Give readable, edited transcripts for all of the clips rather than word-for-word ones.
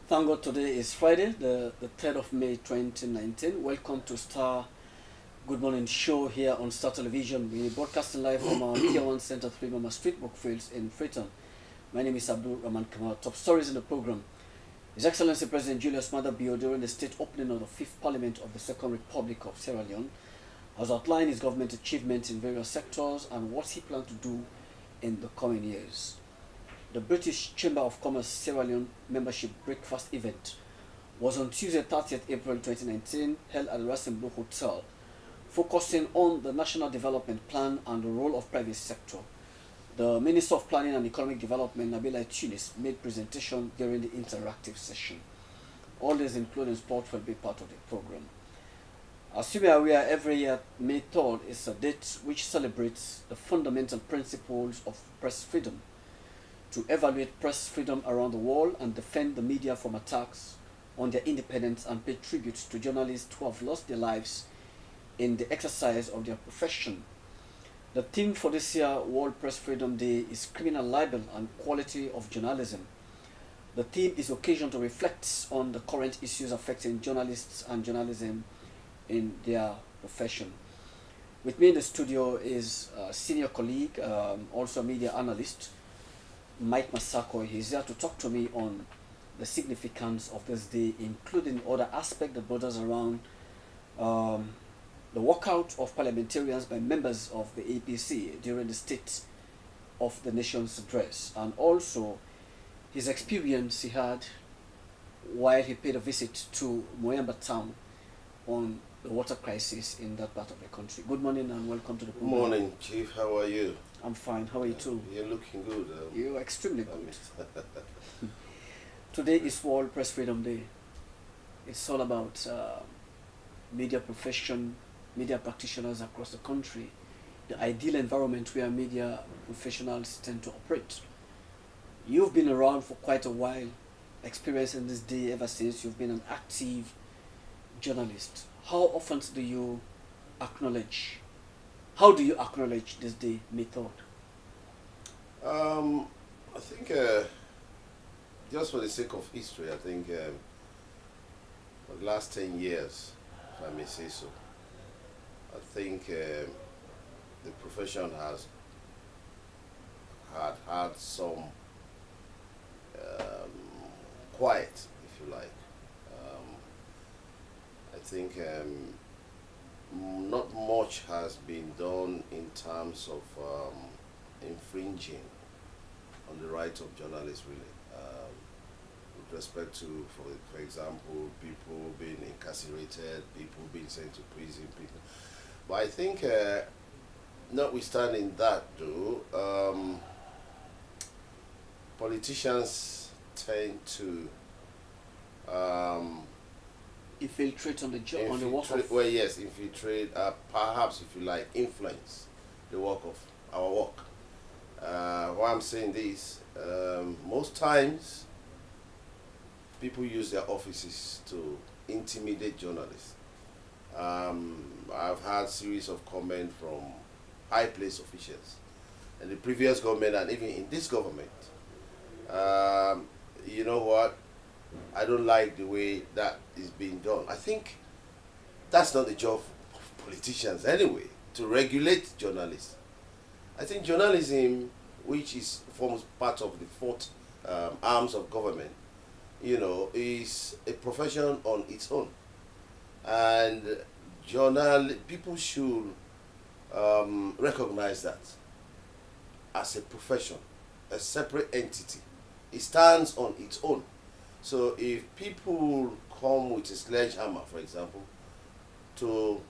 Thank God today is Friday, the 3rd of May 2019. Welcome to Star Good Morning Show here on Star Television. We broadcasting live from our Media One Center, 3 Mama Street, Brookfields in Freetown. My name is Abdul Rahman Kamal. Top stories in the program. His Excellency President Julius Maada Bio, during the state opening of the 5th Parliament of the Second Republic of Sierra Leone, has outlined his government achievements in various sectors and what he plans to do in the coming years. The British Chamber of Commerce Sierra Leone membership breakfast event was on Tuesday, 30th April 2019, held at the Racing Blue Hotel, focusing on the National Development Plan and the role of private sector. The Minister of Planning and Economic Development, Nabila Tunis, made presentation during the interactive session. All this, including sport, will be part of the program. As you may be aware, every year, May 3rd is a date which celebrates the fundamental principles of press freedom, to evaluate press freedom around the world and defend the media from attacks on their independence and pay tribute to journalists who have lost their lives in the exercise of their profession. The theme for this year World Press Freedom Day is criminal libel and quality of journalism. The theme is occasion to reflect on the current issues affecting journalists and journalism in their profession. With me in the studio is a senior colleague, also a media analyst, Mike Masako. He's here to talk to me on the significance of this day, including other aspects that borders around the walkout of parliamentarians by members of the APC during the State of the Nation's address, and also his experience he had while he paid a visit to Moyamba town on the water crisis in that part of the country. Good morning and welcome to the program. Morning, Chief. How are you? I'm fine. How are you too? You're looking good. You're extremely good. Today is World Press Freedom Day. It's all about media profession, media practitioners across the country, the ideal environment where media professionals tend to operate. You've been around for quite a while, experiencing this day ever since you've been an active journalist. How often do you acknowledge, how do you acknowledge this day, May 3rd? I think just for the sake of history, I think for the last 10 years, if I may say so, I think the profession has had some quiet, if you like. I think not much has been done in terms of infringing on the rights of journalists, really. With respect to, for example, people being incarcerated, people being sent to prison, people. But I think, notwithstanding that, though, politicians tend to Infiltrate on the job, on the work of... Well, yes, infiltrate, perhaps, if you like, influence the work of our work. Why I'm saying this, most times people use their offices to intimidate journalists. I've had series of comments from high place officials in the previous government and even in this government. You know what? I don't like the way that is being done. I think that's not the job of politicians anyway, to regulate journalists. I think journalism, which forms part of the fourth arms of government, is a profession on its own. And people should recognize that as a profession, a separate entity. It stands on its own. So if people come with a sledgehammer, for example, to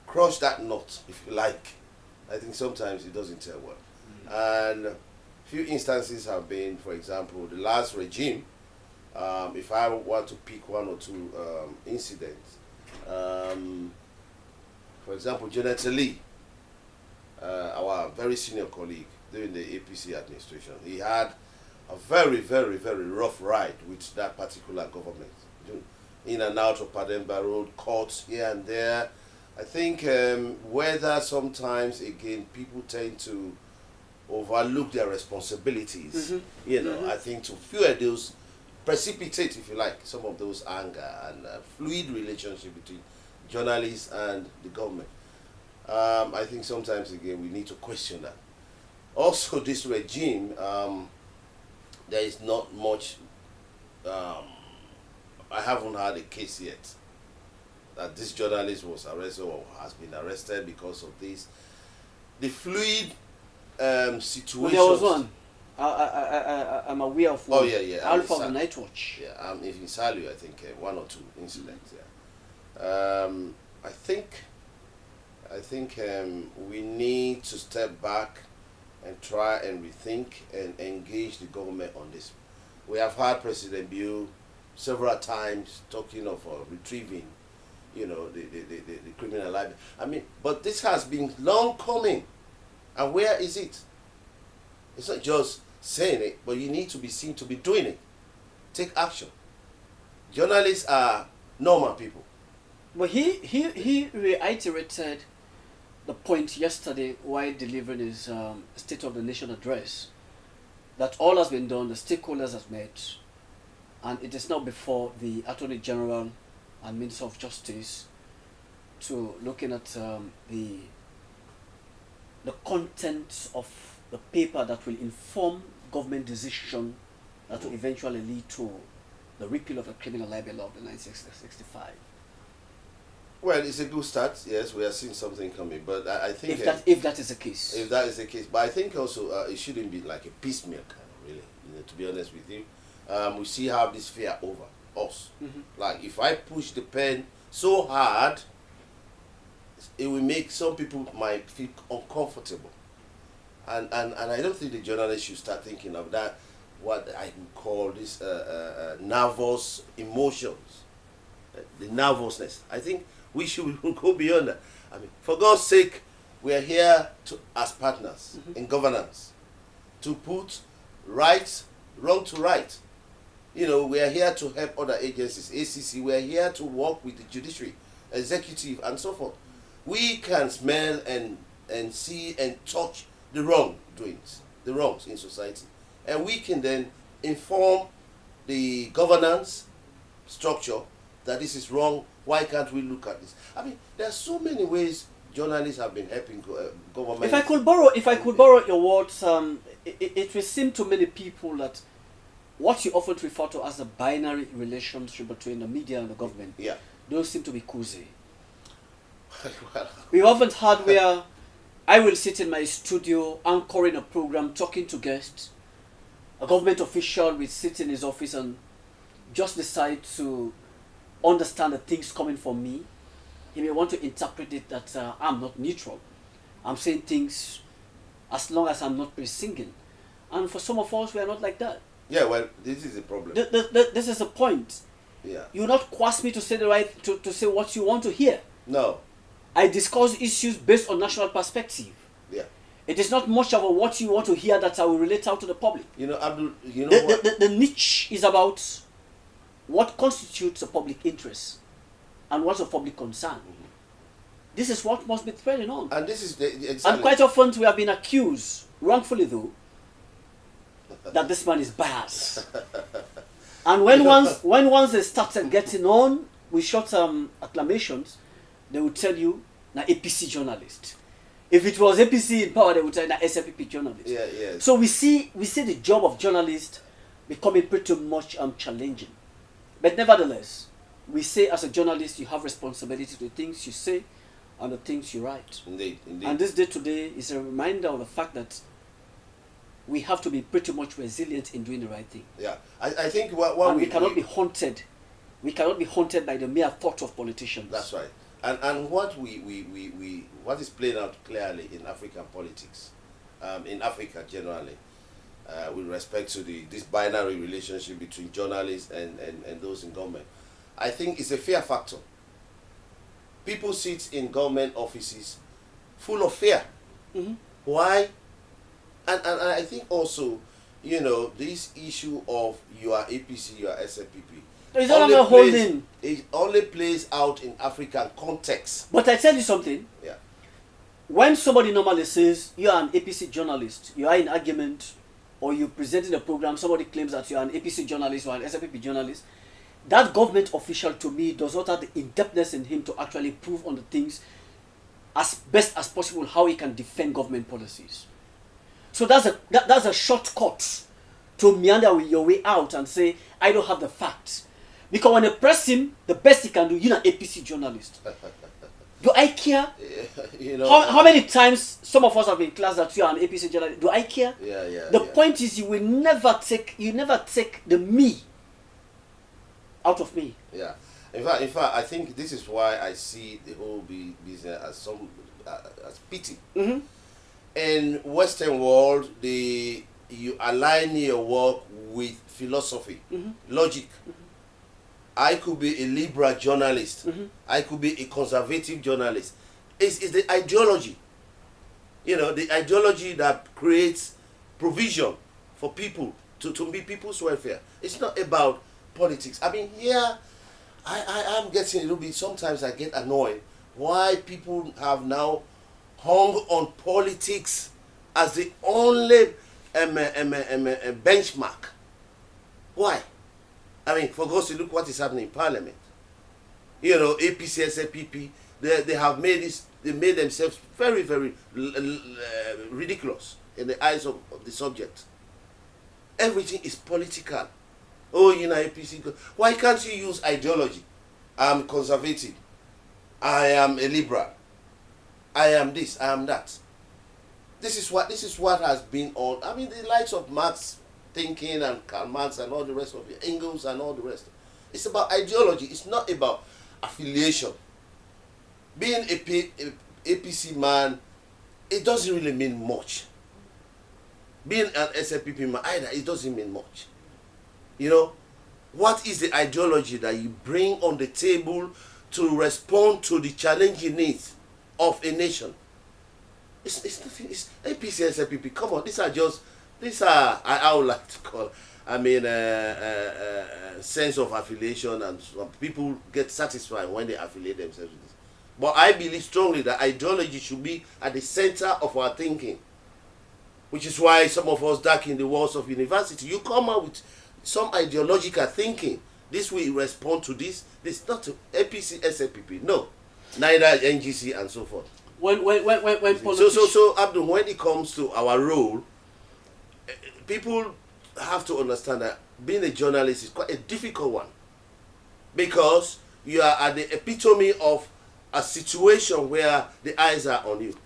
crush that nut, if you like, I think sometimes it doesn't tell well. And a few instances have been, for example, the last regime, if I want to pick one or two incidents, for example, Jonathan Lee, our very senior colleague during the APC administration, he had a very, very, very rough ride with that particular government. In and out of Pademba Road, courts here and there. I think whether sometimes, again, people tend to overlook their responsibilities. I think to fuel precipitate, if you like, some of those anger and fluid relationship between journalists and the government. I think sometimes again we need to question that. Also, this regime, there is not much. I haven't had a case yet that this journalist was arrested or has been arrested because of this. The fluid situation. Well, there was one. I'm aware of one. Oh yeah. Alpha of the Night Watch. Yeah, in Salu, I think one or two incidents. Yeah, I think we need to step back and try and rethink and engage the government on this. We have had President Bill several times talking of retrieving, the criminal library. I mean, but this has been long coming, and where is it? It's not just saying it, but you need to be seen to be doing it. Take action. Journalists are normal people. But he reiterated the point yesterday while delivering his State of the Nation address, that all has been done, the stakeholders have met, and it is now before the Attorney General and Minister of Justice to looking at the content of the paper that will inform government decision that will eventually lead to the repeal of the criminal libel law of the 1965. Well, it's a good start. Yes, we are seeing something coming, but I think if that is the case. If that is the case, but I think also it shouldn't be like a piecemeal kind of, really. To be honest with you, we see how this fear over us. Mm-hmm. Like if I push the pen so hard, it will make some people might feel uncomfortable, and I don't think the journalists should start thinking of that. What I would call this nervous emotions, the nervousness. I think we should go beyond that. I mean, for God's sake, we are here as partners in governance to put wrong to right. We are here to help other agencies, ACC. We are here to work with the judiciary, executive, and so forth. We can smell and see and touch the wrongdoings, the wrongs in society, and we can then inform the governance structure that this is wrong. Why can't we look at this? I mean, there are so many ways journalists have been helping government. If I could borrow your words, it will seem to many people that what you often refer to as a binary relationship between the media and the government, those seem to be cozy. Well, we often had where I will sit in my studio anchoring a program, talking to guests. A government official will sit in his office and just decide to understand the things coming from me. He may want to interpret it that I'm not neutral. I'm saying things as long as I'm not singing. And for some of us, we are not like that. Yeah, well, this is the problem. This is the point. Yeah. You not coerce me to say to say what you want to hear. No. I discuss issues based on national perspective. Yeah. It is not much of a what you want to hear that I will relate out to the public. Abdul, the niche is about what constitutes a public interest and what's of public concern. Mm-hmm. This is what must be threaded on. And this is exactly. And quite often we have been accused, wrongfully though, that this man is biased. And when once they started getting on with short acclamations, they would tell you, na APC journalist. If it was APC in power, they would say, na SFPP journalist. Yeah. So we see the job of journalists becoming pretty much challenging. But nevertheless, we say as a journalist, you have responsibility to the things you say and the things you write. Indeed. And this day today is a reminder of the fact that we have to be pretty much resilient in doing the right thing. Yeah, I think we cannot be haunted. We cannot be haunted by the mere thought of politicians. That's right. And what what is playing out clearly in African politics, in Africa generally, with respect to this binary relationship between journalists and those in government, I think it's a fear factor. People sit in government offices full of fear. Mm-hmm. Why? And I think also, this issue of you are APC, you are SFPP. It only plays out in African context. But I tell you something. Yeah. When somebody normally says you are an APC journalist, you are in argument or you presenting a program, somebody claims that you're an APC journalist or an SFPP journalist, that government official to me does not have the in-depthness in him to actually prove on the things as best as possible how he can defend government policies. So that's a shortcut to meander with your way out and say, I don't have the facts. Because when they press him, the best he can do, you're an APC journalist. Do I care? How many times some of us have been in class that you are an APC journalist? Do I care? The point is, you will never take the me out of me. Yeah. In fact, I think this is why I see the whole business as as pity. Mm-hmm. In Western world, you align your work with philosophy, mm-hmm. logic. Mm-hmm. I could be a liberal journalist. Mm-hmm. I could be a conservative journalist. It's the ideology. The ideology that creates provision for people to be people's welfare. It's not about politics. I mean, here, I am getting a little bit, sometimes I get annoyed why people have now hung on politics as the only benchmark. Why? I mean, for God's sake, look what is happening in Parliament. APC, SFPP, they have made this. They made themselves very, very ridiculous in the eyes of the subject. Everything is political. Oh, APC. Why can't you use ideology? I'm conservative. I am a liberal. I am this. I am that. This is what has been on. I mean, the likes of Marx thinking and Karl Marx and all the rest of it, Engels and all the rest. It's about ideology. It's not about affiliation. Being a APC man, it doesn't really mean much. Being an SFPP man, either, it doesn't mean much. What is the ideology that you bring on the table to respond to the challenging needs of a nation? It's nothing. It's APC, SFPP. Come on, these are I would like to call, sense of affiliation, and some people get satisfied when they affiliate themselves with this. But I believe strongly that ideology should be at the center of our thinking, which is why some of us darken the walls of university. You come out with some ideological thinking. This will respond to this. This not to APC, SFPP. No, neither NGC and so forth. When politicians... So Abdul, when it comes to our role, people have to understand that being a journalist is quite a difficult one, because you are at the epitome of a situation where the eyes are on you.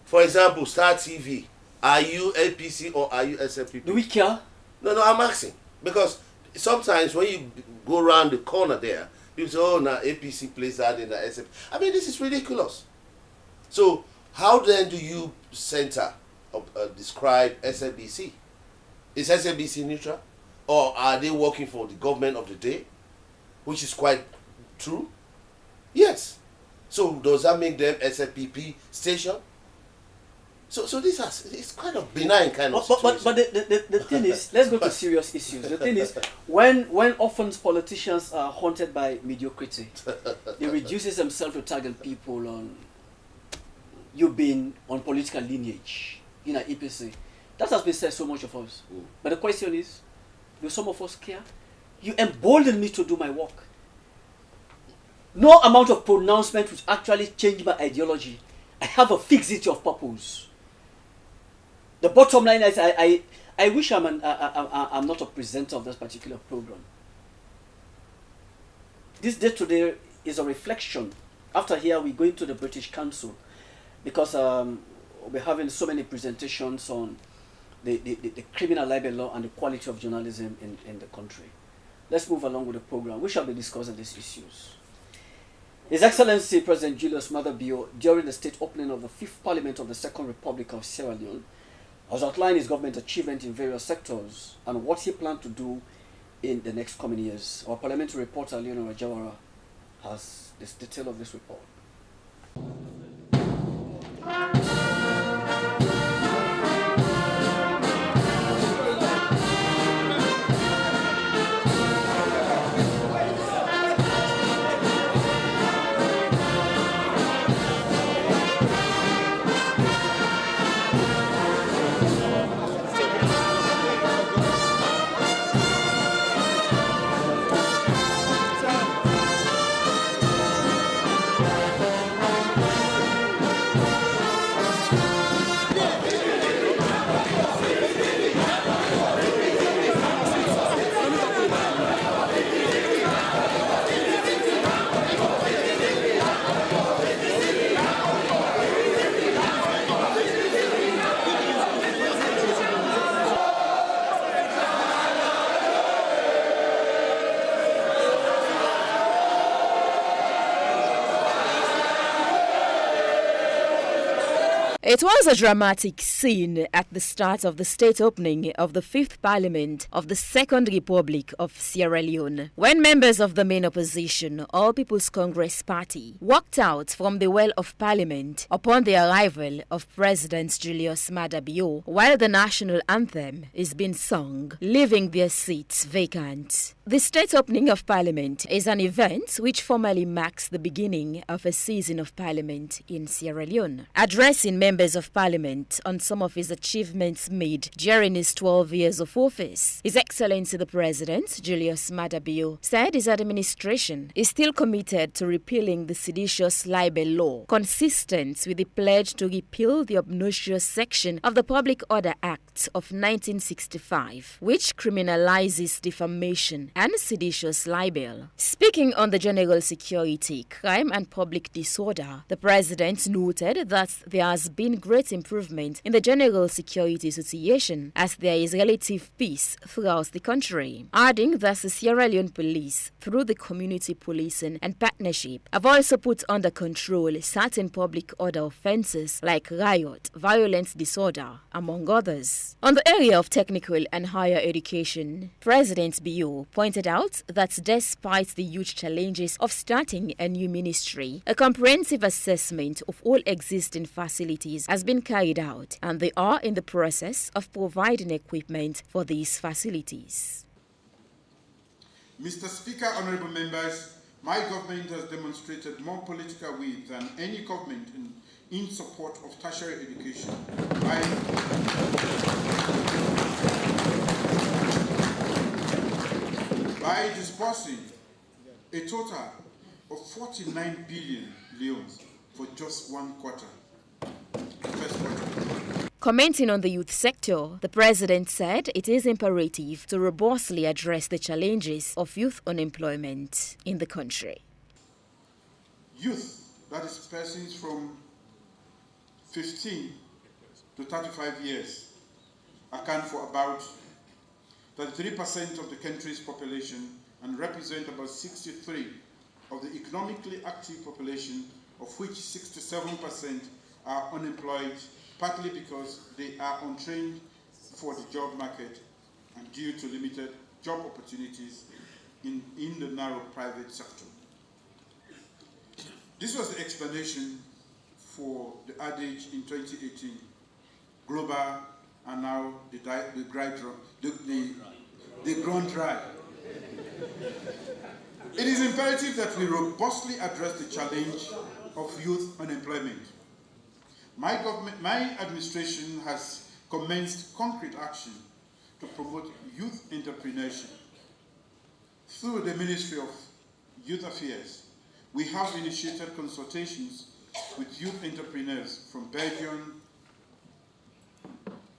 For example, Star TV. Are you APC or are you SFPP? Do we care? No, I'm asking. Because sometimes when you go around the corner there, people say, oh, now APC plays that in the SFPP. I mean, this is ridiculous. So, how then do you describe SABC? Is SABC neutral? Or are they working for the government of the day? Which is quite true. Yes. So, does that make them SFPP station? So it's kind of benign kind of situation. But the thing is, let's go to serious issues. The thing is, when often politicians are haunted by mediocrity, they reduces themselves to target people on you being on political lineage, EPC. That has been said so much of us. But the question is, do some of us care? You embolden me to do my work. No amount of pronouncement will actually change my ideology. I have a fixity of purpose. The bottom line is, I wish I'm not a presenter of this particular program. This day today is a reflection. After here, we go into the British Council, because we're having so many presentations on the criminal libel law and the quality of journalism in the country. Let's move along with the program. We shall be discussing these issues. His Excellency President Julius Maada Bio, during the state opening of the 5th Parliament of the Second Republic of Sierra Leone, has outlined his government achievement in various sectors and what he plans to do in the next coming years. Our parliamentary reporter, Leonora Jawara, has this detail of this report. It was a dramatic scene at the start of the state opening of the Fifth Parliament of the Second Republic of Sierra Leone, when members of the main opposition, All People's Congress Party, walked out from the Well of Parliament upon the arrival of President Julius Maada Bio, while the national anthem is being sung, leaving their seats vacant. The state opening of Parliament is an event which formally marks the beginning of a season of Parliament in Sierra Leone. Addressing members of Parliament on some of his achievements made during his 12 years of office, His Excellency the President, Julius Maada Bio, said his administration is still committed to repealing the seditious libel law, consistent with the pledge to repeal the obnoxious section of the Public Order Act of 1965, which criminalizes defamation and seditious libel. Speaking on the general security, crime and public disorder, the President noted that there has been great improvement in the general security situation as there is relative peace throughout the country, adding that the Sierra Leone police, through the community policing and partnership, have also put under control certain public order offences like riot, violent disorder, among others. On the area of technical and higher education, President Bio pointed out that despite the huge challenges of starting a new ministry, a comprehensive assessment of all existing facilities has been carried out, and they are in the process of providing equipment for these facilities. Mr. Speaker, honourable members, my government has demonstrated more political will than any government in support of tertiary education. By disbursing a total of 49 billion leones for just one quarter. First quarter. Commenting on the youth sector, the President said it is imperative to robustly address the challenges of youth unemployment in the country. Youth, that is persons from 15 to 35 years, account for about 33% of the country's population and represent about 63% of the economically active population, of which 67% are unemployed, partly because they are untrained for the job market and due to limited job opportunities in the narrow private sector. This was the explanation for the adage in 2018, global and now the ground dry. It is imperative that we robustly address the challenge of youth unemployment. My administration has commenced concrete action to promote youth entrepreneurship. Through the Ministry of Youth Affairs, we have initiated consultations with youth entrepreneurs from Belgium,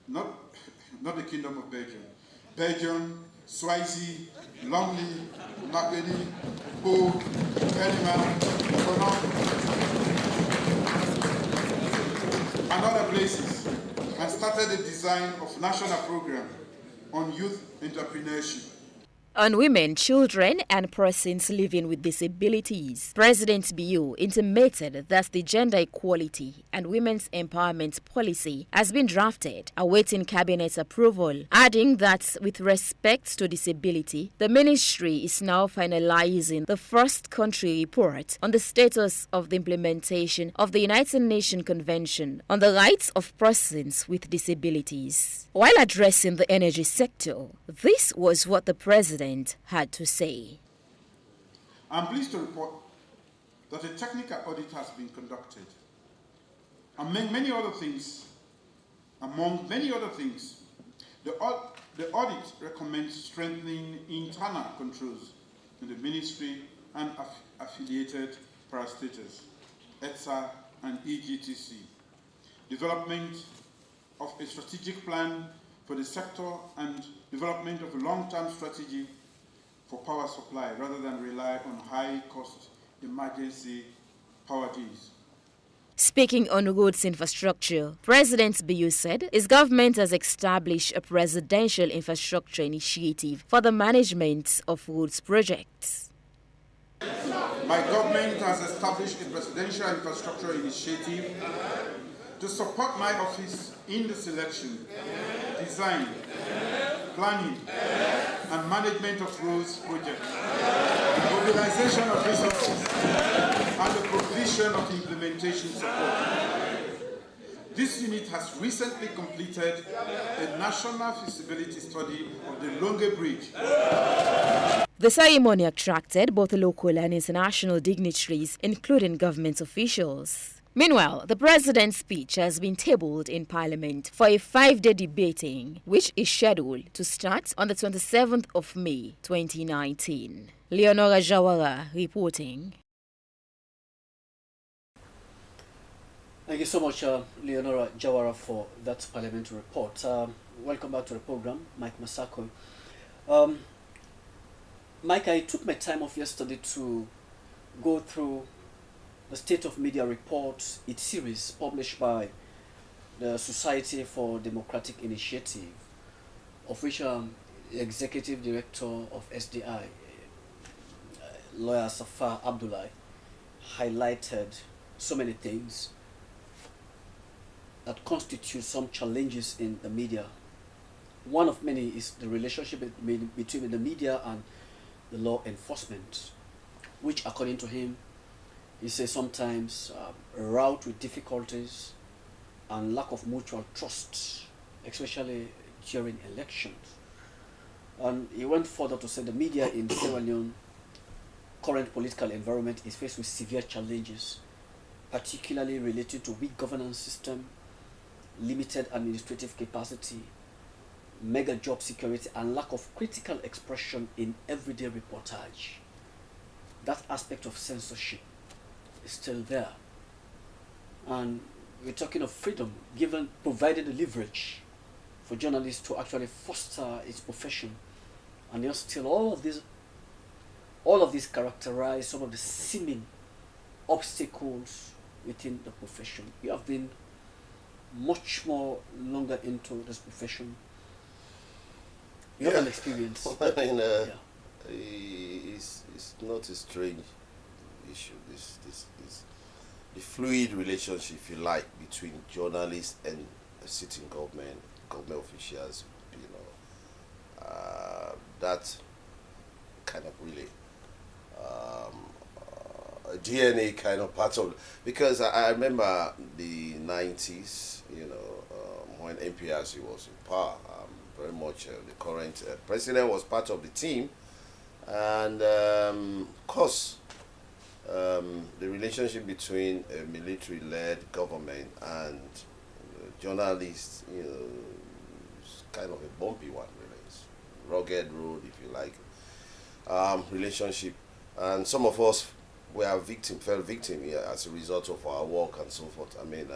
not the Kingdom of Belgium, Swazi, Lonely, Makeni, Po, Penima, and other places, and started the design of national program on youth entrepreneurship. On women, children, and persons living with disabilities, President Bio intimated that the gender equality and women's empowerment policy has been drafted, awaiting cabinet approval, adding that with respect to disability, the ministry is now finalizing the first country report on the status of the implementation of the United Nations Convention on the Rights of Persons with Disabilities. While addressing the energy sector, this was what the President had to say. I'm pleased to report that a technical audit has been conducted. Among many other things, the audit recommends strengthening internal controls in the ministry and affiliated parastatals, ETSA and EGTC, development of a strategic plan for the sector and development of a long-term strategy for power supply rather than rely on high-cost emergency power deals. Speaking on roads infrastructure, President Bio said his government has established a presidential infrastructure initiative for the management of roads projects. My government has established a presidential infrastructure initiative to support my office in the selection, design, planning, and management of roads projects, the mobilization of resources, and the provision of implementation support. This unit has recently completed a national feasibility study of the Longe Bridge. The ceremony attracted both local and international dignitaries, including government officials. Meanwhile, the president's speech has been tabled in Parliament for a 5-day debating, which is scheduled to start on the 27th of May 2019. Leonora Jawara reporting. Thank you so much, Leonora Jawara, for that parliamentary report. Welcome back to the program, Mike Masako. Mike, I took my time off yesterday to go through the State of Media Report, its series published by the Society for Democratic Initiative, of which Executive Director of SDI, Lawyer Safar Abdullahi, highlighted so many things that constitute some challenges in the media. One of many is the relationship between the media and the law enforcement, which according to him, he says sometimes wrought with difficulties and lack of mutual trust, especially during elections. And he went further to say the media in Sierra Leone current political environment is faced with severe challenges, particularly related to weak governance system, limited administrative capacity, mega job security, and lack of critical expression in everyday reportage. That aspect of censorship is still there. And we're talking of freedom, provided the leverage for journalists to actually foster its profession. And yet still all of these characterize some of the seeming obstacles within the profession. You have been much more longer into this profession. You have an experience. I mean, it's not a strange issue. This the fluid relationship, if you like, between journalists and sitting government officials. That kind of really DNA kind of part of, because I remember the 90s, when NPRC was in power. Very much the current president was part of the team, and of course the relationship between a military-led government and journalists, is kind of a bumpy one, really. It's rugged road, if you like, relationship, and some of us fell victim as a result of our work and so forth. I mean,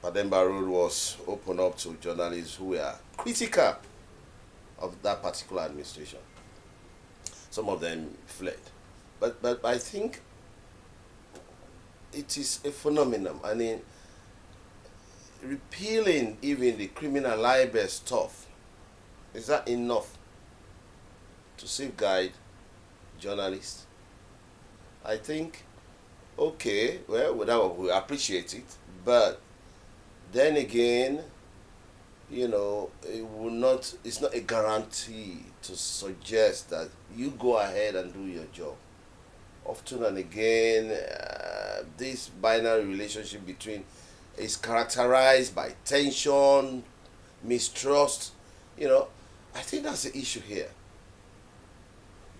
Pademba Road was opened up to journalists who were critical of that particular administration. Some of them fled. But I think it is a phenomenon. I mean, repealing even the criminal libel stuff, is that enough to safeguard journalists? I think, okay, well, we appreciate it, but then again, it's not a guarantee to suggest that you go ahead and do your job. Often and again, this binary relationship is characterized by tension, mistrust. I think that's the issue here.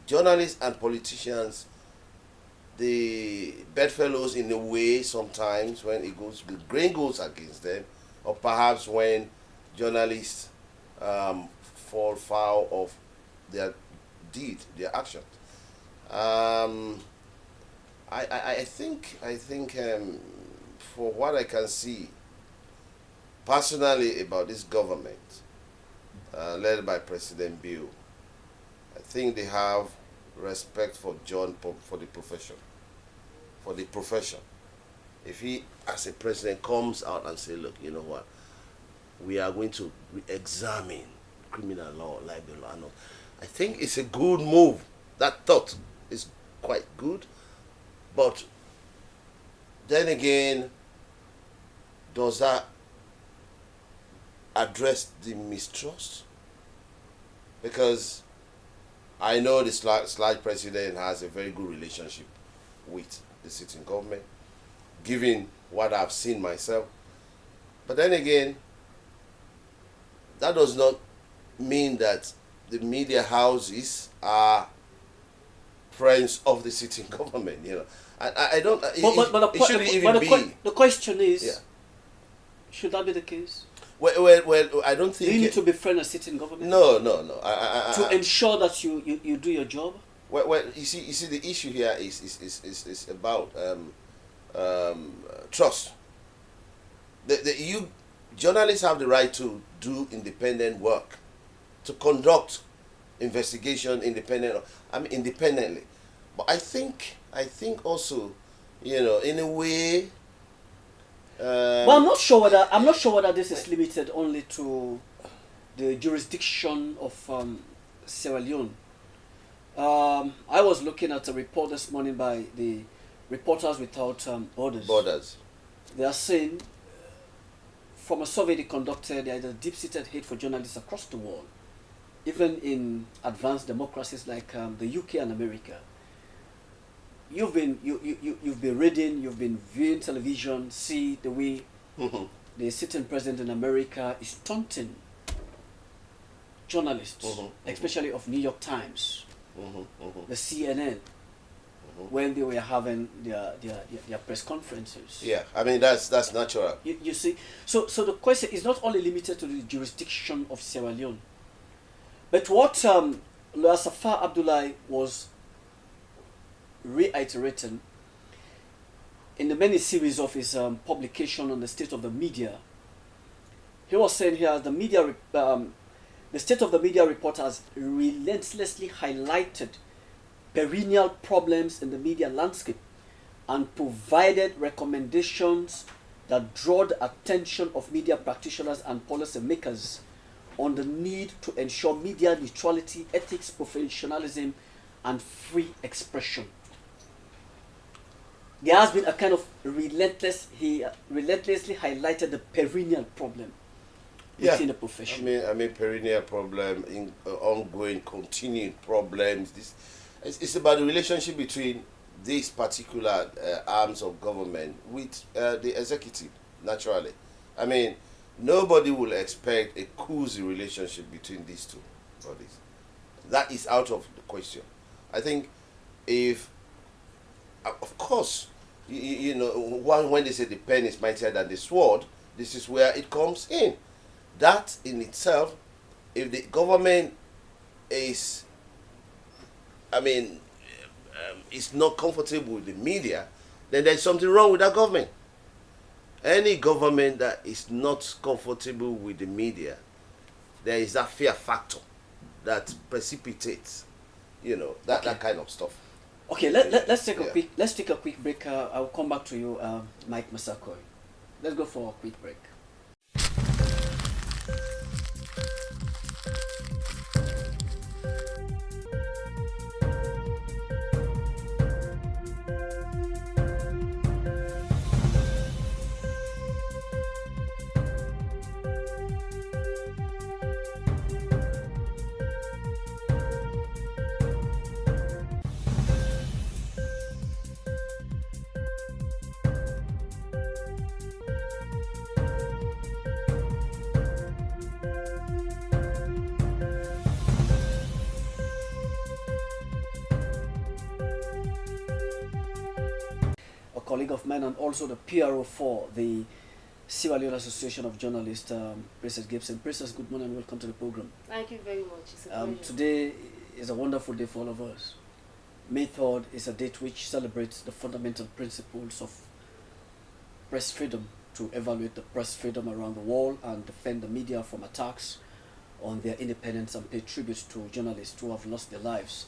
Journalists and politicians, the bedfellows in a way sometimes when the grain goes against them, or perhaps when journalists fall foul of their actions. I think for what I can see personally about this government led by President Bill, I think they have respect for for the profession. If he, as a president, comes out and say, look, you know what, we are going to examine criminal law, libel law, I think it's a good move. That thought is quite good. But then again, does that address the mistrust? Because I know the slide president has a very good relationship with the sitting government, given what I've seen myself. But then again, that does not mean that the media houses are friends of the sitting government, you know. I don't. It shouldn't even be. The question is, Yeah. should that be the case? Well, I don't think. Do you need to befriend a sitting government? No. To ensure that you do your job? Well, you see, the issue here is about trust. Journalists have the right to do independent work, to conduct investigation independently. But I think also, you know, in a way. Well, I'm not sure whether this is limited only to the jurisdiction of Sierra Leone. I was looking at a report this morning by the Reporters Without Borders. They are saying, from a survey they conducted, there is a deep-seated hate for journalists across the world, even in advanced democracies like the UK and America. You've been reading, you've been viewing television, see the way the sitting president in America is taunting journalists, especially of New York Times, the CNN, when they were having their press conferences. Yeah, I mean that's natural. You see, so the question is not only limited to the jurisdiction of Sierra Leone, but what Lawyer Safar Abdullahi was reiterating in the many series of his publication on the state of the media. He was saying here, the state of the media report has relentlessly highlighted perennial problems in the media landscape and provided recommendations that draw the attention of media practitioners and policymakers on the need to ensure media neutrality, ethics, professionalism, and free expression. There has been a kind of relentlessly highlighted the perennial problem within the profession. I mean perennial problem, in ongoing, continuing problems. It's about the relationship between these particular arms of government with the executive. Naturally, I mean nobody will expect a cozy relationship between these two bodies. That is out of the question. I think if, of course, you know, when they say the pen is mightier than the sword, this is where it comes in. That in itself, if the government is, is not comfortable with the media, then there's something wrong with that government. Any government that is not comfortable with the media, there is that fear factor that precipitates, you know, that kind of stuff. Okay, let's take a quick break. I'll come back to you, Mike Massaquoi. Let's go for a quick break. Colleague of mine and also the PRO for the Sierra Leone Association of Journalists, Princess Gibson. Princess, good morning and welcome to the program. Thank you very much. It's a pleasure. Today is a wonderful day for all of us. May 3rd is a date which celebrates the fundamental principles of press freedom, to evaluate the press freedom around the world and defend the media from attacks on their independence and pay tribute to journalists who have lost their lives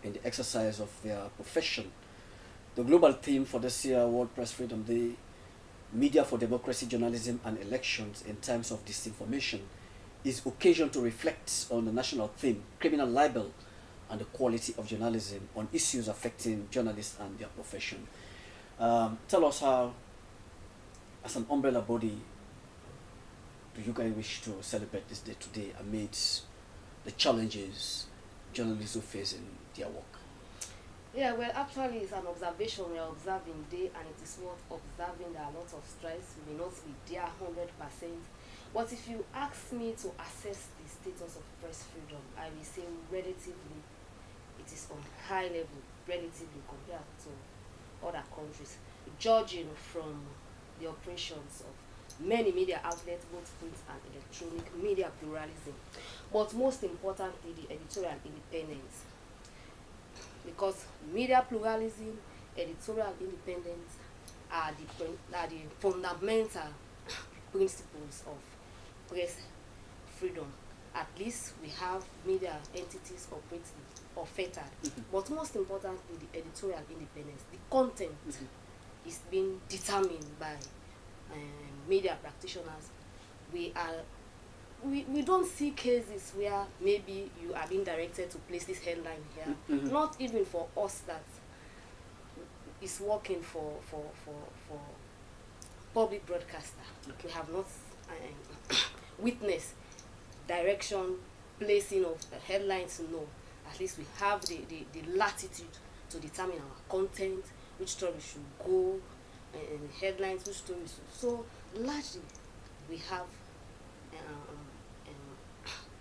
in the exercise of their profession. The global theme for this year, World Press Freedom Day, Media for Democracy, Journalism and Elections in Times of Disinformation, is occasion to reflect on the national theme, criminal libel and the quality of journalism, on issues affecting journalists and their profession. Tell us how as an umbrella body, do you guys wish to celebrate this day today amidst the challenges journalists will face in their work? Yeah, well, actually, it's an observation we are observing day, and it is worth observing. There are lots of stress. We may not be there 100%. But if you ask me to assess the status of press freedom, I will say relatively, it is on high level, relatively compared to other countries, judging from the operations of many media outlets, both print and electronic, media pluralism, but most importantly, the editorial independence. Because media pluralism, editorial independence are the fundamental principles of press freedom. At least we have media entities operating or fettered. But most importantly, the editorial independence, the content is being determined by media practitioners. We don't see cases where maybe you are being directed to place this headline here. Not even for us that is working for public broadcaster. We have not witnessed direction, placing of headlines. No, at least we have the latitude to determine our content, which story should go, and headlines, which stories should. So largely, we have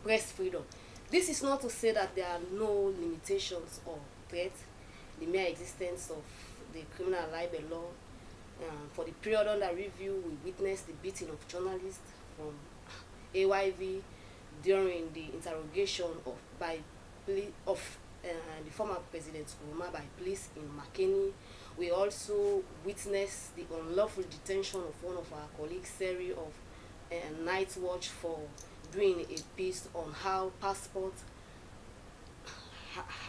press freedom. This is not to say that there are no limitations or threats. The mere existence of the criminal libel law. For the period under review, we witnessed the beating of journalists from AYV during the interrogation the former President Nkrumah by police in Makeni. We also witnessed the unlawful detention of one of our colleagues, Seri, of Night Watch, for doing a piece on how passports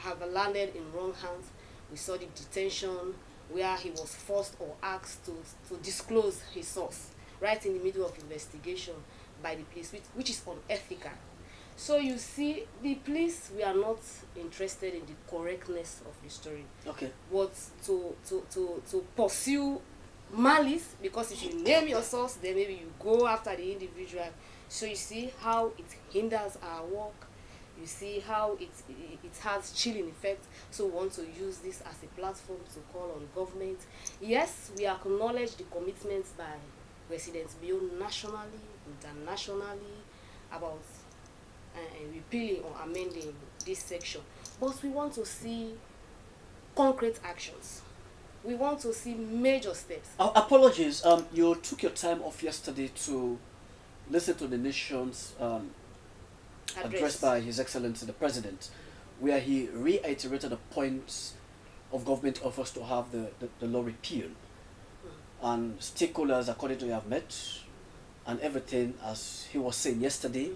have landed in wrong hands. We saw the detention where he was forced or asked to disclose his source right in the middle of investigation by the police, which is unethical. So you see, the police, we are not interested in the correctness of the story. Okay. But to pursue malice, because if you name your source, then maybe you go after the individual. So you see how it hinders our work. You see how it has chilling effect. So we want to use this as a platform to call on government. Yes, we acknowledge the commitments by President Bio nationally, internationally, about repealing or amending this section. But we want to see concrete actions. We want to see major steps. Apologies, you took your time off yesterday to listen to the nation's address by His Excellency the President, where he reiterated the points of government offers to have the law repealed. And stakeholders, according to you, have met, and everything, as he was saying yesterday,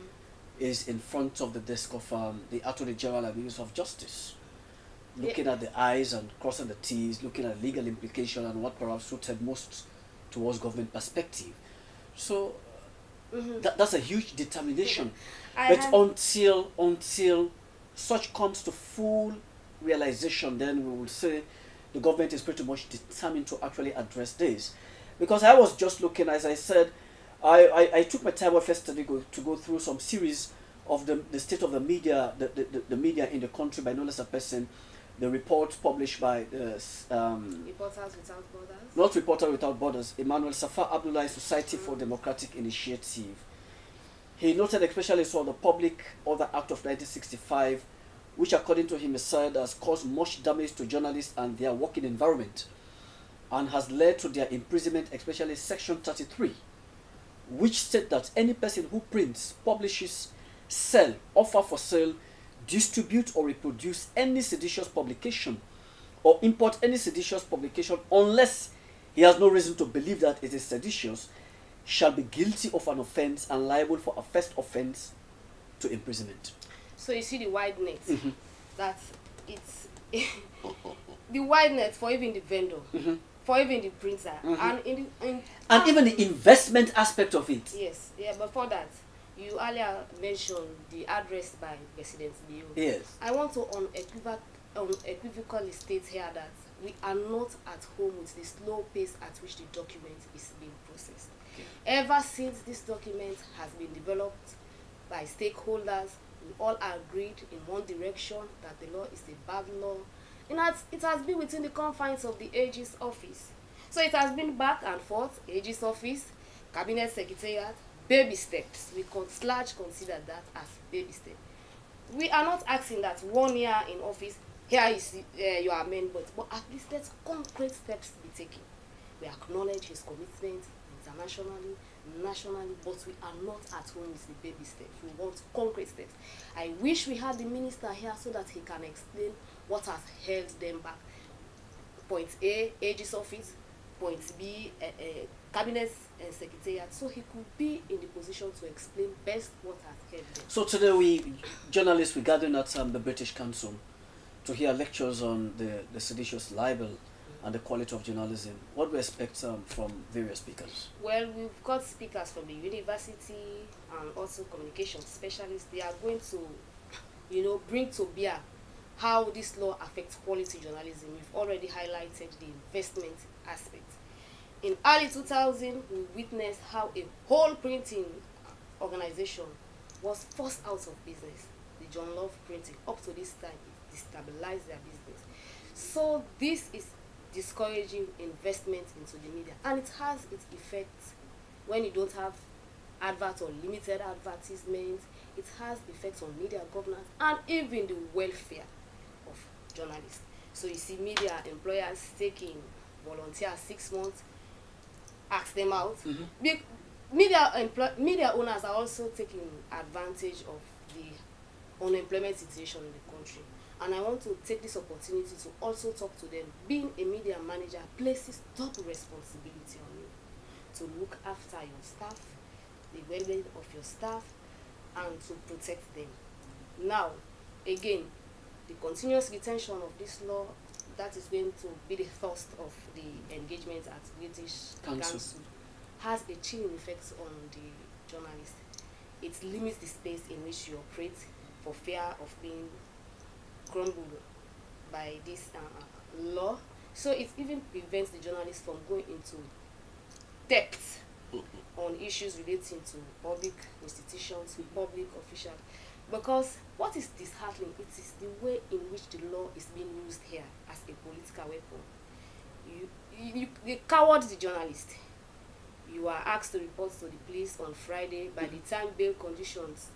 is in front of the desk of the Attorney General and Minister of Justice, looking at the I's and crossing the T's, looking at legal implication and what perhaps suited most towards government perspective. So that's a huge determination. But until such comes to full realization, then we will say the government is pretty much determined to actually address this. Because I was just looking, as I said, I took my time off yesterday to go through some series of the state of the media, the media in the country by no less a person, the report published by Reporters Without Borders. Not Reporters Without Borders, Emmanuel Safar Abdullahi Society for Democratic Initiative. He noted especially so the Public Order Act of 1965, which according to him is said has caused much damage to journalists and their working environment, and has led to their imprisonment, especially Section 33, which said that any person who prints, publishes, sell, offer for sale, distribute or reproduce any seditious publication or import any seditious publication unless he has no reason to believe that it is seditious shall be guilty of an offense and liable for a first offense to imprisonment. So you see the wide net, that it's the wide net for even the vendor, for even the printer, and even the investment aspect of it. Yes, yeah. Before that, you earlier mentioned the address by President Bio. Yes. I want to unequivocally state here that we are not at home with the slow pace at which the document is being processed. Okay. Ever since this document has been developed by stakeholders, we all agreed in one direction that the law is a bad law. It has been within the confines of the AG's office. So it has been back and forth, AG's office, Cabinet Secretariat, baby steps. We consider that as baby steps. We are not asking that 1 year in office, here is your amendment, but at least let concrete steps be taken. We acknowledge his commitment internationally, nationally, but we are not at home with the baby steps. We want concrete steps. I wish we had the minister here so that he can explain what has held them back. Point A, AG's office. Point B, Cabinet Secretariat. So he could be in the position to explain best what has held them. So today journalists, we gathered at the British Council to hear lectures on the seditious libel and the quality of journalism. What do we expect from various speakers? Well, we've got speakers from the university and also communication specialists. They are going to, bring to bear how this law affects quality journalism. We've already highlighted the investment aspect. In early 2000, we witnessed how a whole printing organization was forced out of business. The John Love Printing, up to this time, it destabilized their business. So this is discouraging investment into the media, and it has its effects when you don't have advert or limited advertisement. It has effects on media governance and even the welfare of journalists. So you see media employers taking volunteers 6 months, ask them out. Media owners are also taking advantage of the unemployment situation in the country. And I want to take this opportunity to also talk to them. Being a media manager places double responsibility on you to look after your staff, the well-being of your staff, and to protect them. Now, again, the continuous retention of this law, that is going to be the first of the engagement at British Council, has a chilling effect on the journalist. It limits the space in which you operate for fear of being crumbled by this law. So it even prevents the journalist from going into depth on issues relating to public institutions, public officials. Because what is disheartening, it is the way in which the law is being used here as a political weapon. They coward the journalist. You are asked to report to the police on Friday. By the time bail conditions,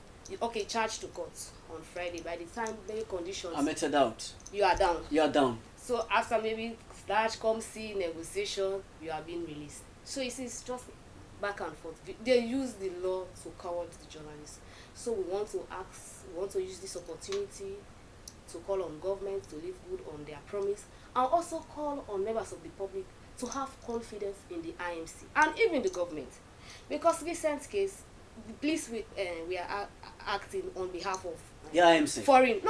charged to court on Friday. By the time bail conditions are meted out, you are down. You are down. So after maybe start, come see negotiation, you are being released. So it is just back and forth. They use the law to coward the journalists. So we want to use this opportunity to call on government to live good on their promise, and also call on members of the public to have confidence in the IMC and even the government. Because recent case, the police we are acting on behalf of the IMC. Foreign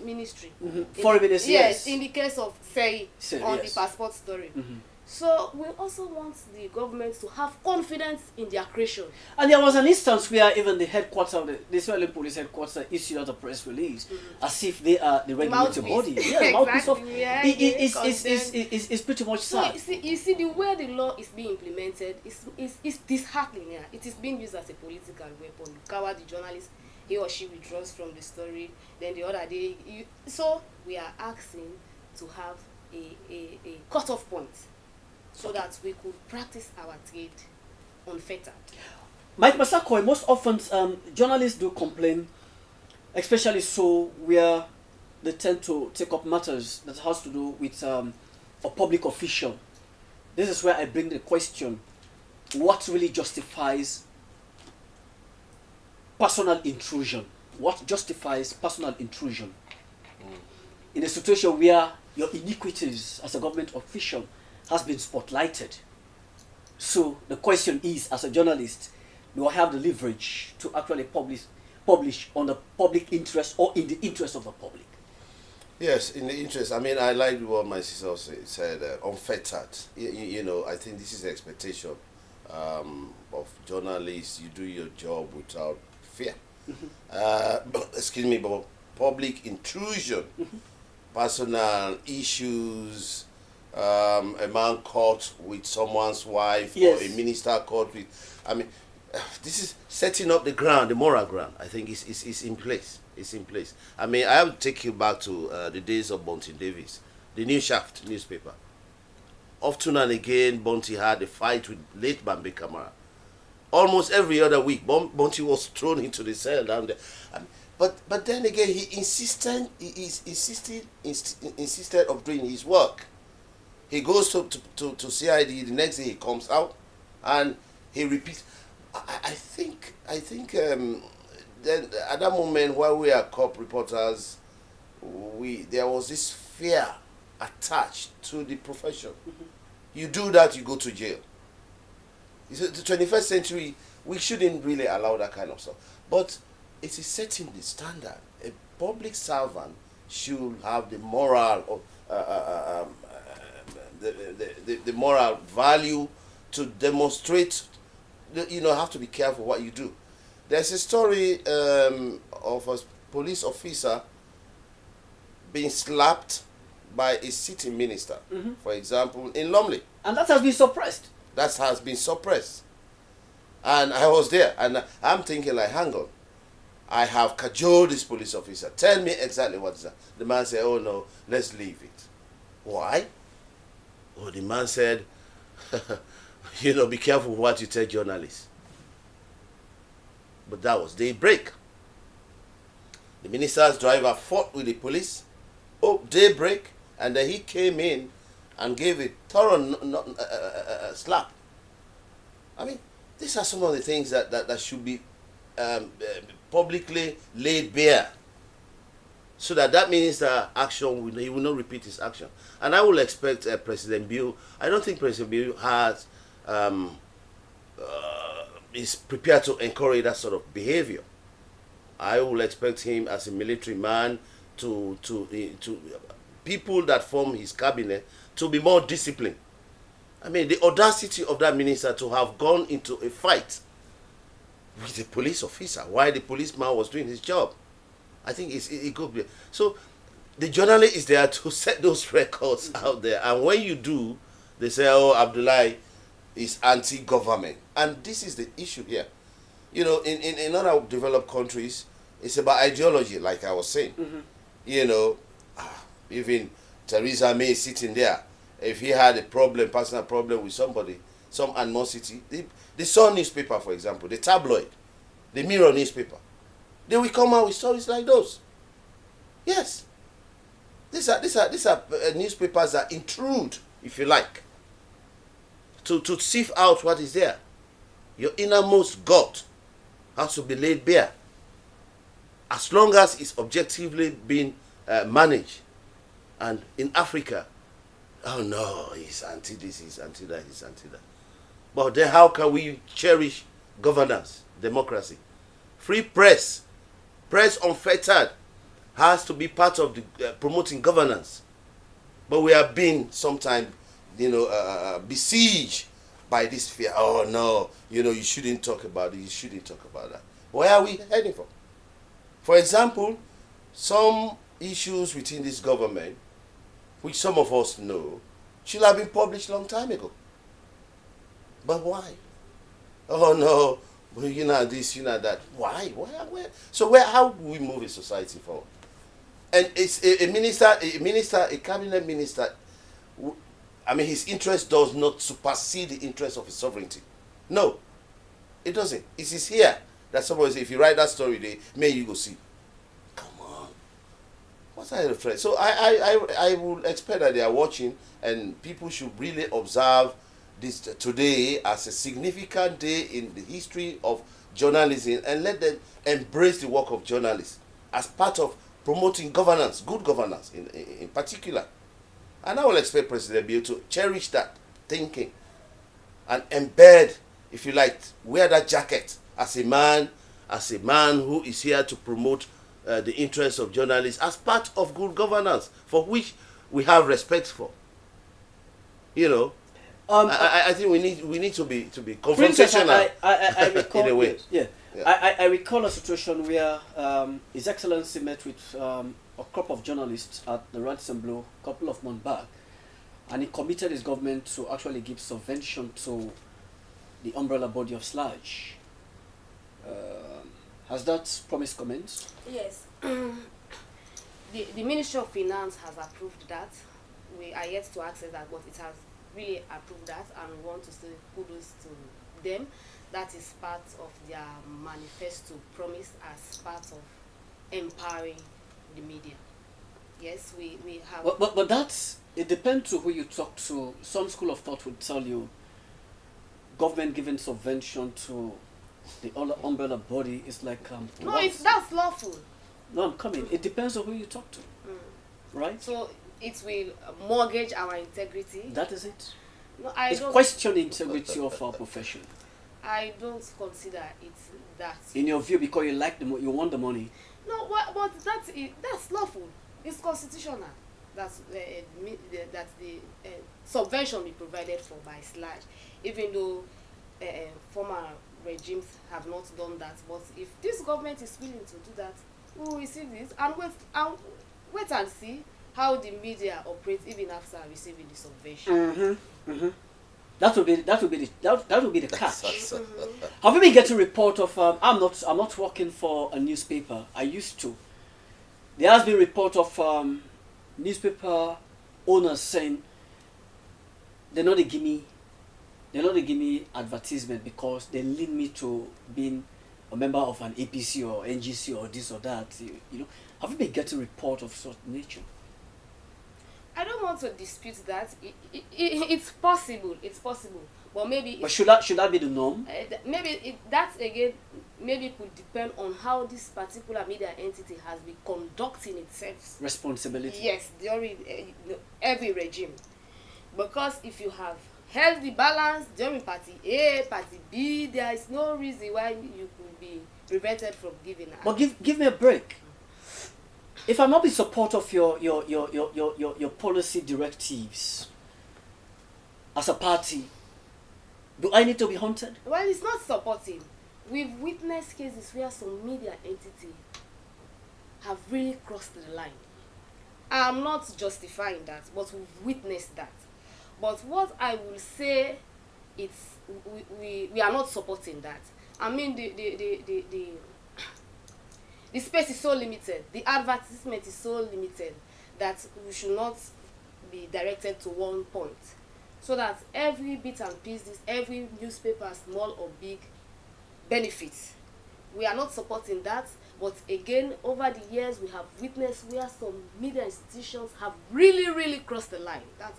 ministry. Foreign ministry. Yes, in the case of Faye on yes. the passport story. So we also want the government to have confidence in their creation. And there was an instance where even the headquarters of the Israeli police headquarters issued out a press release as if they are the regulatory body. Yeah, mouthpiece of it's pretty much sad. So you see the way the law is being implemented is disheartening. Yeah. It is being used as a political weapon. You cover the journalist, he or she withdraws from the story, then the other day so we are asking to have a cut-off point, so that we could practice our trade unfettered. Mike Massaquoi, most often journalists do complain, especially so where they tend to take up matters that has to do with a public official. This is where I bring the question, what really justifies personal intrusion? What justifies personal intrusion? In a situation where your iniquities as a government official has been spotlighted. So the question is, as a journalist, do I have the leverage to actually publish on the public interest or in the interest of the public? Yes, in the interest. I mean, I like what my sister said, unfettered. I think this is the expectation of journalists. You do your job without fear. But public intrusion. personal issues, a man caught with someone's wife, Yes. or a minister caught with, I mean, this is setting up the ground, the moral ground. I think is in place. It's in place. I mean, I have to take you back to the days of Bunty Davis, the New Shaft newspaper. Often and again, Bunty had a fight with late Bambi Kamara. Almost every other week, Bunty was thrown into the cell down there. But then again, he insisted of doing his work. He goes to CID. The next day he comes out, and he repeats. I think then at that moment while we are cop reporters, there was this fear attached to the profession. You do that, you go to jail. The 21st century, we shouldn't really allow that kind of stuff. But it is setting the standard. A public servant should have the moral of the moral value to demonstrate. Have to be careful what you do. There's a story of a police officer being slapped by a sitting minister, for example, in Lumley. And that has been suppressed. That has been suppressed. And I was there, and I'm thinking like, hang on. I have cajoled this police officer. Tell me exactly what is that. The man said, oh no, let's leave it. Why? Oh, the man said, be careful what you tell journalists. But that was daybreak. The minister's driver fought with the police. Oh, daybreak. And then he came in and gave a thorough slap. I mean, these are some of the things that should be publicly laid bare, so that minister action, he will not repeat his action. And I will expect President Bill. I don't think President Bill has is prepared to encourage that sort of behavior. I will expect him as a military man to people that form his cabinet to be more disciplined. I mean, the audacity of that minister to have gone into a fight with a police officer while the policeman was doing his job. I think it could be. So the journalist is there to set those records out there. And when you do, they say, oh, Abdullahi is anti-government. And this is the issue here. In other developed countries, it's about ideology, like I was saying. Even Theresa May sitting there, if he had a personal problem with somebody, some animosity, the Sun newspaper, for example, the tabloid, the Mirror newspaper, they will come out with stories like those. Yes. These are newspapers that intrude, if you like, to sift out what is there. Your innermost gut has to be laid bare. As long as it's objectively being managed. And in Africa, oh no, he's anti this, he's anti that, he's anti that. But then how can we cherish governance, democracy? Free press unfettered has to be part of the promoting governance. But we are being sometimes, besieged by this fear. Oh no, you shouldn't talk about it, you shouldn't talk about that. Where are we heading from? For example, some issues within this government, which some of us know, should have been published a long time ago. But why? Oh no, well, this, that. Why? Where? So how do we move a society forward? And it's a cabinet minister, his interest does not supersede the interest of his sovereignty. No, it doesn't. It is here that somebody says, if you write that story, may you go see. Come on. What's that afraid? So I will expect that they are watching, and people should really observe this today as a significant day in the history of journalism, and let them embrace the work of journalists as part of promoting governance, good governance in particular. And I will expect President Bill to cherish that thinking and embed, if you like, wear that jacket as a man who is here to promote the interests of journalists as part of good governance, for which we have respect for. I think we need to be confrontational. I recall, in a way. I recall a situation where His Excellency met with a crop of journalists at the Radisson Blu a couple of months back, and he committed his government to actually give subvention to the umbrella body of SLAJ. Has that promise commenced? Yes. The Ministry of Finance has approved that. We are yet to access that, but it has really approved that, and we want to say kudos to them. That is part of their manifesto promise as part of empowering the media. Yes, we have. But that's, it depends to who you talk to. Some school of thought would tell you government giving subvention to the umbrella body is like no, what? that's lawful. No, I'm coming. It depends on who you talk to, right? So it will mortgage our integrity. That is it. No, It's question the integrity of our profession. I don't consider it that. In your view, because you like you want the money. No, but that's lawful. It's constitutional. That's that the subvention be provided for by SLAJ, even though former regimes have not done that. But if this government is willing to do that, we will receive this and wait and see how the media operates even after receiving the subvention. That would be the catch. Have you been getting report of? I'm not working for a newspaper. I used to. There has been report of newspaper owners saying they're not give me advertisement because they lead me to being a member of an APC or NGC or this or that. You know, have you been getting report of such nature? I don't want to dispute that. It's possible. It's possible. But maybe. But should that be the norm? That again maybe could depend on how this particular media entity has been conducting itself. Responsibility. Yes, during every regime. Because if you have held the balance during party A, party B, there is no reason why you could be prevented from giving. But give me a break. If I'm not in support of your policy directives as a party, do I need to be haunted? Well, it's not supporting. We've witnessed cases where some media entity have really crossed the line. I'm not justifying that, but we've witnessed that. But what I will say, it's we are not supporting that. I mean, the space is so limited, the advertisement is so limited that we should not be directed to one point. So that every bit and piece, every newspaper, small or big, benefits. We are not supporting that, but again, over the years, we have witnessed where some media institutions have really crossed the line. That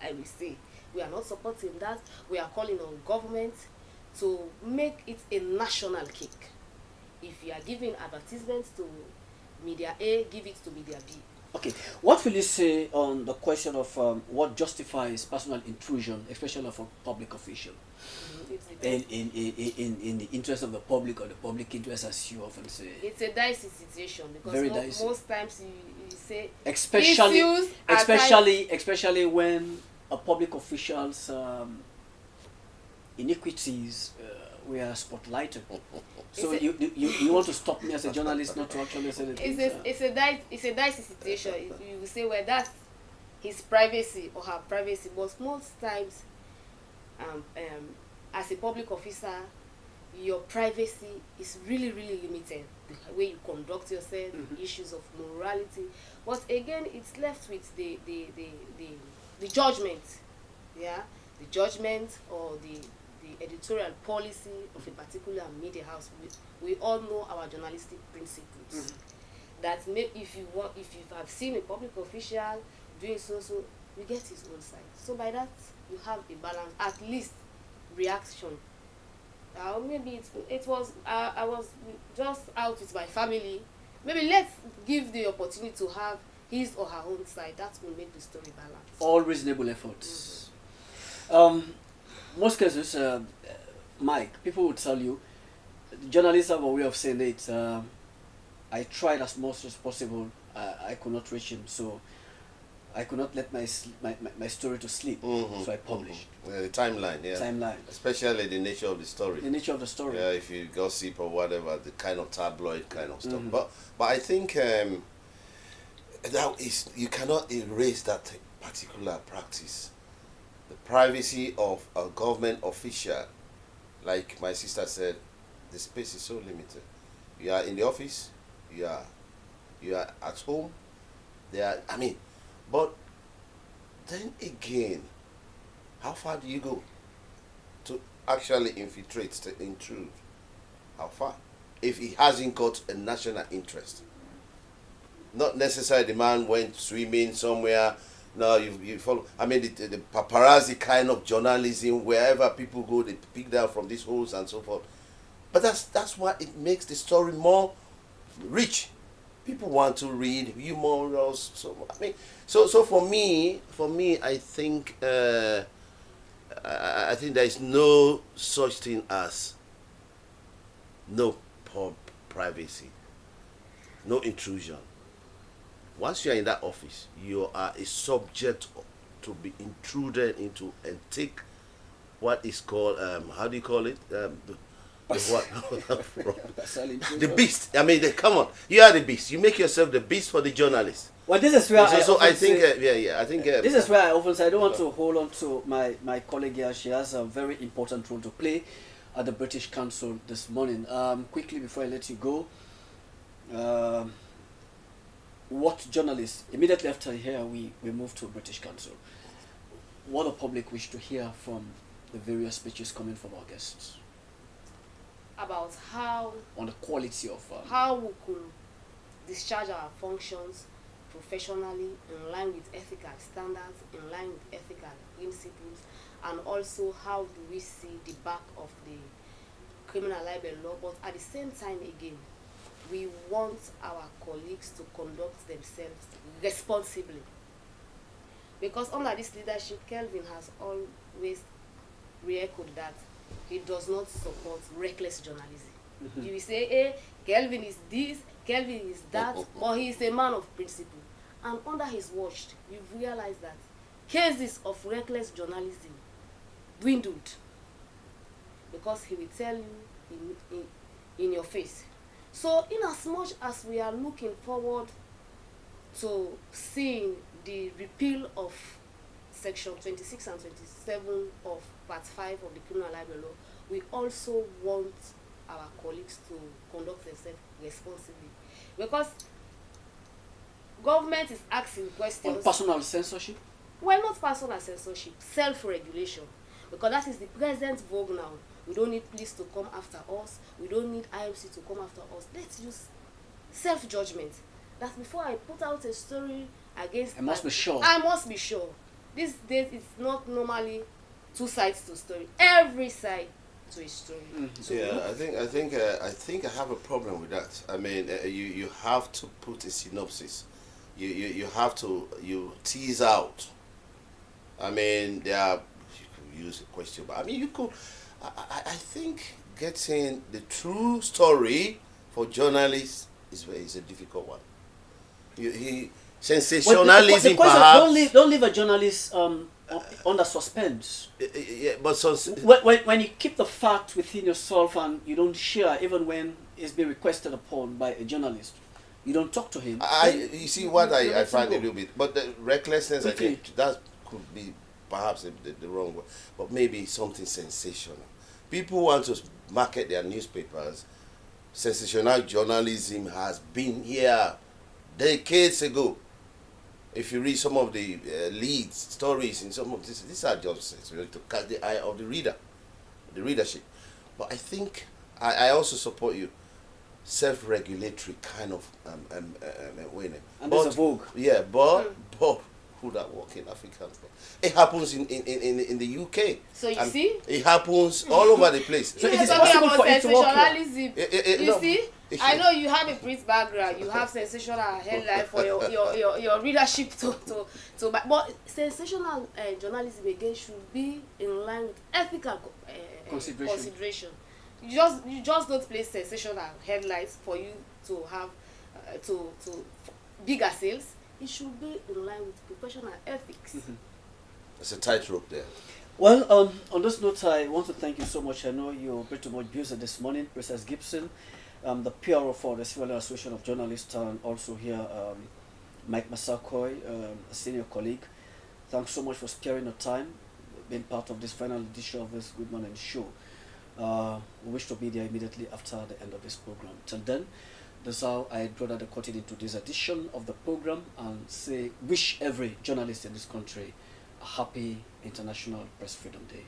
I will say. We are not supporting that. We are calling on government to make it a national cake. If you are giving advertisements to media A, give it to media B. Okay, what will you say on the question of what justifies personal intrusion, especially of a public official, in the interest of the public or the public interest, as you often say? It's a dicey situation because most times you say especially when a public official's iniquities were spotlighted. So you want to stop me as a journalist not to actually say the things? It's a dicey situation. You will say, well, that's his privacy or her privacy, but most times, as a public officer, your privacy is really limited. The way you conduct yourself, issues of morality. But again, it's left with the judgment, the judgment or the editorial policy of a particular media house. We all know our journalistic principles. That if you have seen a public official doing so, you get his own side. So by that you have a balance, at least reaction. Maybe it was I was just out with my family. Maybe let's give the opportunity to have his or her own side. That will make the story balanced. All reasonable efforts. Most cases, Mike, people would tell you, journalists have a way of saying it. I tried as much as possible. I could not reach him, so I could not let my story to sleep. So I published. The timeline, yeah. Timeline. Especially the nature of the story. The nature of the story. Yeah, if you gossip or whatever, the kind of tabloid kind of stuff. But I think that is, you cannot erase that particular practice. The privacy of a government official, like my sister said, the space is so limited. You are in the office, you are at home. But then again, how far do you go to actually infiltrate, to intrude? How far? If he hasn't got a national interest. Not necessarily the man went swimming somewhere. No, you follow. The paparazzi kind of journalism, wherever people go, they pick them from these holes and so forth. But that's why it makes the story more rich. People want to read humor. So for me, I think there is no such thing as no privacy, no intrusion. Once you are in that office, you are a subject to be intruded into and take what is called how do you call it? The beast. Come on, you are the beast. You make yourself the beast for the journalist. Well, this is where I think this is where I often say I don't want to hold on to my colleague here. She has a very important role to play at the British Council this morning. Quickly before I let you go, what journalists immediately after here we move to British Council? What the public wish to hear from the various speeches coming from our guests about how on the quality of how we could discharge our functions professionally in line with ethical standards, in line with ethical principles, and also how do we see the back of the criminal libel law. But at the same time again, we want our colleagues to conduct themselves responsibly, because under this leadership, Kelvin has always re-echoed that he does not support reckless journalism. Mm-hmm. You will say, hey, Kelvin is this, Kelvin is that, but he is a man of principle. And under his watch, you've realized that cases of reckless journalism dwindled, because he will tell you in your face. So in as much as we are looking forward to seeing the repeal of section 26 and 27 of part 5 of the criminal libel law, we also want our colleagues to conduct themselves responsibly, because government is asking questions on personal censorship. Well, not personal censorship, self-regulation, because that is the present vogue now. We don't need police to come after us. We don't need IMC to come after us. Let's use self-judgment. That before I put out a story against, I must be sure. I must be sure. These days, it's not normally two sides to a story. Every side to a story. Mm-hmm. So Yeah, I think I have a problem with that. You have to put a synopsis. You have to tease out. There are, you could use a question, but you could. I think getting the true story for journalists is a difficult one. Sensationalism, the question, perhaps. don't leave a journalist under suspense. Yeah, but When you keep the fact within yourself and you don't share, even when it's been requested upon by a journalist, you don't talk to him. You see what I find a little bit, but the recklessness, I think that could be perhaps the wrong word, but maybe something sensational. People want to market their newspapers. Sensational journalism has been here decades ago. If you read some of the lead stories in some of these are just to catch the eye of the reader, the readership. But I think I also support you. Self-regulatory kind of way. And there's a vogue. Yeah, but who that work in Africa? It happens in the UK. So you see? It happens all over the place. So it is talking possible about for it to work sensationalism. You see? I know you have a print background. You have sensational headline for your readership to but sensational journalism again should be in line with ethical consideration. You just don't place sensational headlines for you to have to bigger sales. It should be in line with professional ethics. Mm-hmm. It's a tightrope there. Well, on this note, I want to thank you so much. I know you're pretty much busy this morning. Princess Gibson, the PRO for the Civil Association of Journalists, and also here Mike Masakoy, a senior colleague. Thanks so much for sparing your time, being part of this final edition of this Good Morning Show. We wish to be there immediately after the end of this program. Till then, that's how I draw the curtain into this edition of the program and say, wish every journalist in this country a happy International Press Freedom Day.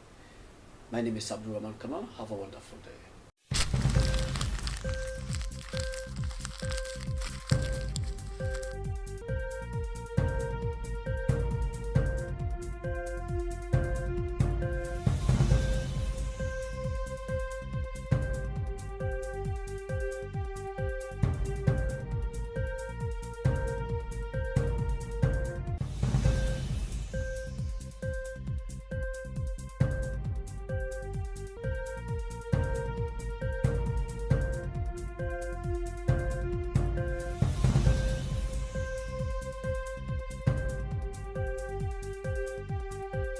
My name is Abdul Rahman Kamal. Have a wonderful day.